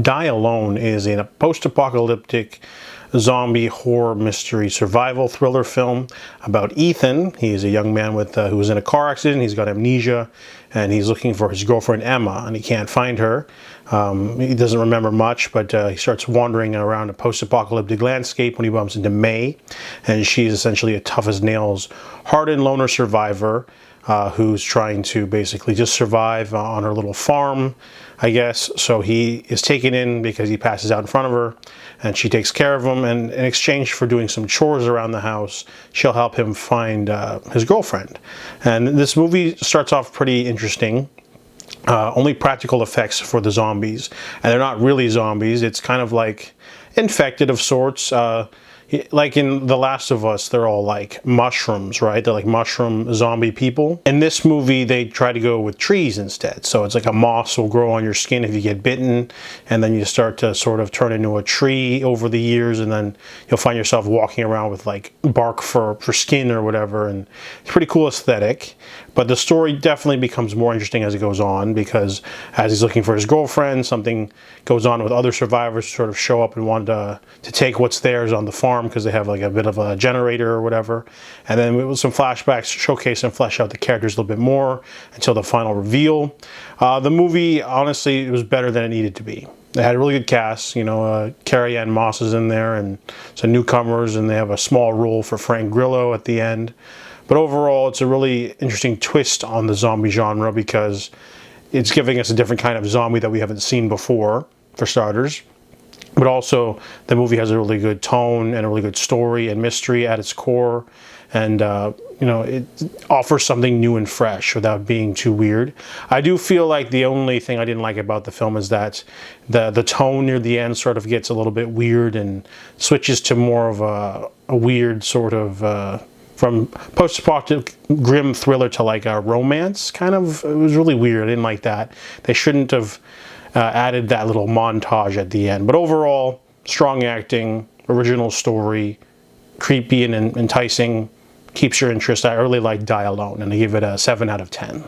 Die Alone is a post-apocalyptic zombie horror mystery survival thriller film about Ethan. He's a young man who was in a car accident. He's got amnesia, and he's looking for his girlfriend Emma, and he can't find her. He doesn't remember much, but he starts wandering around a post-apocalyptic landscape when he bumps into May, and she's essentially a tough-as-nails, hardened loner survivor who's trying to basically just survive on her little farm, I guess. So he is taken in because he passes out in front of her, and she takes care of him, and in exchange for doing some chores around the house, she'll help him find his girlfriend. And this movie starts off pretty interesting. Only practical effects for the zombies, and they're not really zombies. It's kind of like infected of sorts. Like in The Last of Us, they're all like mushrooms, right? They're like mushroom zombie people. In this movie, they try to go with trees instead. So it's like a moss will grow on your skin if you get bitten, and then you start to sort of turn into a tree over the years, and then you'll find yourself walking around with like bark for skin or whatever, and it's a pretty cool aesthetic. But the story definitely becomes more interesting as it goes on, because as he's looking for his girlfriend, something goes on with other survivors who sort of show up and want to take what's theirs on the farm, because they have like a bit of a generator or whatever. And then with some flashbacks showcase and flesh out the characters a little bit more until the final reveal. The movie, honestly, it was better than it needed to be. They had a really good cast, you know, Carrie-Anne Moss is in there, and some newcomers, and they have a small role for Frank Grillo at the end. But overall, it's a really interesting twist on the zombie genre, because it's giving us a different kind of zombie that we haven't seen before, for starters. But also, the movie has a really good tone and a really good story and mystery at its core. And, you know, it offers something new and fresh without being too weird. I do feel like the only thing I didn't like about the film is that the tone near the end sort of gets a little bit weird and switches to more of a weird sort of... from post-apocalyptic grim thriller to like a romance, kind of. It was really weird. I didn't like that. They shouldn't have added that little montage at the end. But overall, strong acting, original story, creepy and enticing, keeps your interest. I really like Die Alone, and I give it a 7 out of 10.